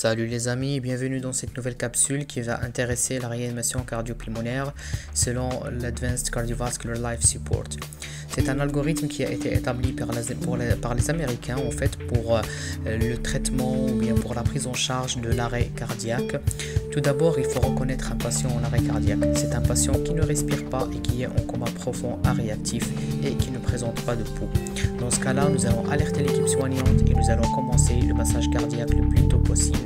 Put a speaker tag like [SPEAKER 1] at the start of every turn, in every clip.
[SPEAKER 1] Salut les amis, bienvenue dans cette nouvelle capsule qui va intéresser la réanimation cardio-pulmonaire selon l'Advanced Cardiovascular Life Support. C'est un algorithme qui a été établi par les Américains en fait pour le traitement ou bien pour la prise en charge de l'arrêt cardiaque. Tout d'abord, il faut reconnaître un patient en arrêt cardiaque. C'est un patient qui ne respire pas et qui est en coma profond à réactif et qui ne présente pas de pouls. Dans ce cas-là, nous allons alerter l'équipe soignante et nous allons commencer le massage cardiaque le plus tôt possible.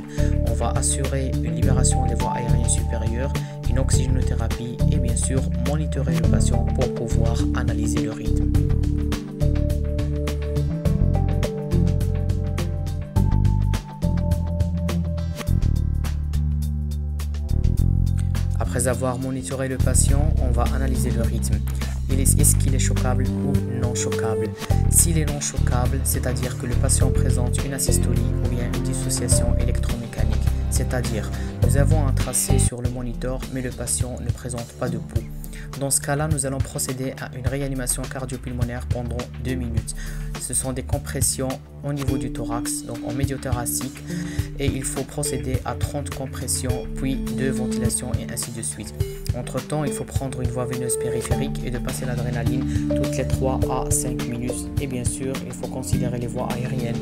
[SPEAKER 1] On va assurer une libération des voies aériennes supérieures, une oxygénothérapie et bien sûr monitorer le patient pour pouvoir analyser le rythme. Après avoir monitoré le patient, on va analyser le rythme. Est-ce qu'il est choquable ou non choquable? S'il est non choquable, c'est-à-dire que le patient présente une asystolie ou bien une dissociation électromécanique, c'est-à-dire nous avons un tracé sur le moniteur mais le patient ne présente pas de pouls. Dans ce cas-là, nous allons procéder à une réanimation cardio-pulmonaire pendant 2 minutes. Ce sont des compressions au niveau du thorax, donc en médiothoracique, et il faut procéder à 30 compressions, puis 2 ventilations et ainsi de suite. Entre-temps, il faut prendre une voie veineuse périphérique et de passer l'adrénaline toutes les 3 à 5 minutes. Et bien sûr, il faut considérer les voies aériennes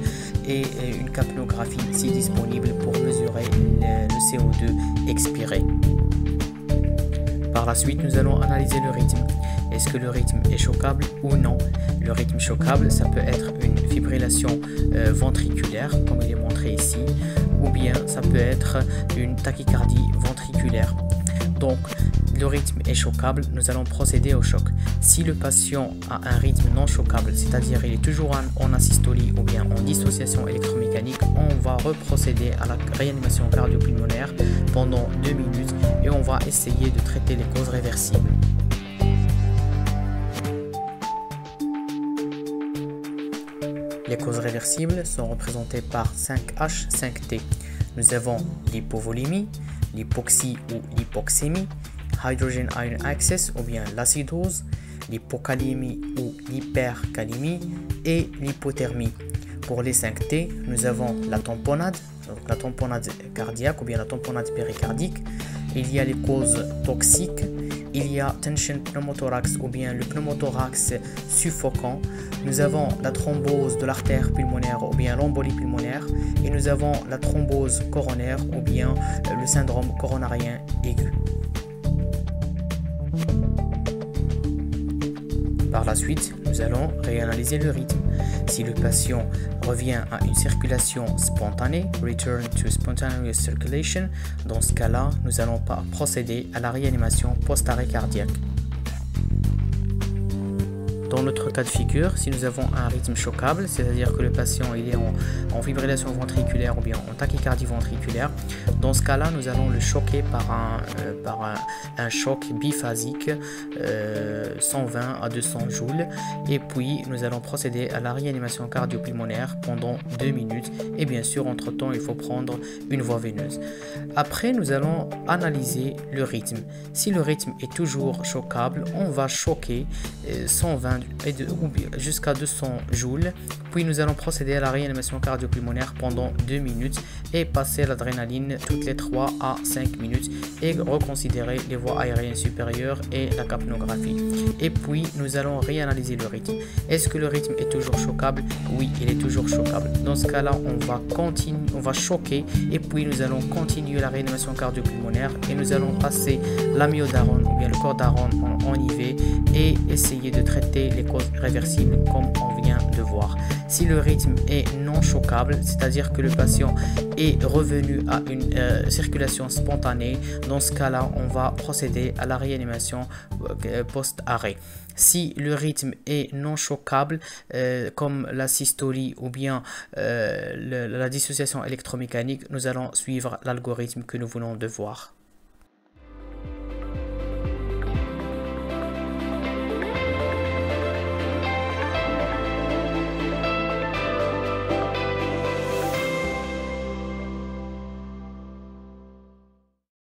[SPEAKER 1] et une capnographie si disponible pour mesurer le CO2 expiré. Par la suite, nous allons analyser le rythme. Est-ce que le rythme est choquable ou non? Le rythme choquable, ça peut être une fibrillation ventriculaire, comme il est montré ici, ou bien ça peut être une tachycardie ventriculaire. Donc, le rythme est choquable, nous allons procéder au choc. Si le patient a un rythme non choquable, c'est-à-dire il est toujours en asystolie ou bien en dissociation électromécanique, on va reprocéder à la réanimation cardio-pulmonaire pendant 2 minutes et on va essayer de traiter les causes réversibles. Les causes réversibles sont représentées par 5H, 5T. Nous avons l'hypovolémie, l'hypoxie ou l'hypoxémie, hydrogen ion access ou bien l'acidose, l'hypocalémie ou l'hypercalémie et l'hypothermie. Pour les 5T, nous avons la tamponnade, donc la tamponnade cardiaque ou bien la tamponnade péricardique. Il y a les causes toxiques, il y a tension pneumothorax ou bien le pneumothorax suffocant. Nous avons la thrombose de l'artère pulmonaire ou bien l'embolie pulmonaire et nous avons la thrombose coronaire ou bien le syndrome coronarien aigu. Par la suite, nous allons réanalyser le rythme. Si le patient revient à une circulation spontanée, return to spontaneous circulation, dans ce cas-là, nous allons procéder à la réanimation post-arrêt cardiaque. Dans notre cas de figure, si nous avons un rythme choquable, c'est-à-dire que le patient il est en fibrillation ventriculaire ou bien en tachycardie ventriculaire, dans ce cas-là, nous allons le choquer par un choc biphasique 120 à 200 joules et puis nous allons procéder à la réanimation cardio-pulmonaire pendant 2 minutes et bien sûr, entre-temps, il faut prendre une voie veineuse. Après, nous allons analyser le rythme. Si le rythme est toujours choquable, on va choquer 120 jusqu'à 200 joules. Puis nous allons procéder à la réanimation cardio-pulmonaire pendant 2 minutes et passer l'adrénaline toutes les 3 à 5 minutes et reconsidérer les voies aériennes supérieures et la capnographie. Et puis nous allons réanalyser le rythme. Est-ce que le rythme est toujours choquable? Oui, il est toujours choquable. Dans ce cas-là, on va choquer et puis nous allons continuer la réanimation cardio-pulmonaire et nous allons passer l'amiodarone ou bien le cordarone en IV et essayer de traiter les causes réversibles comme on vient de voir. Si le rythme est non choquable, c'est-à-dire que le patient est revenu à une circulation spontanée, dans ce cas-là, on va procéder à la réanimation post-arrêt. Si le rythme est non choquable, comme la systolie ou bien la dissociation électromécanique, nous allons suivre l'algorithme que nous venons de voir.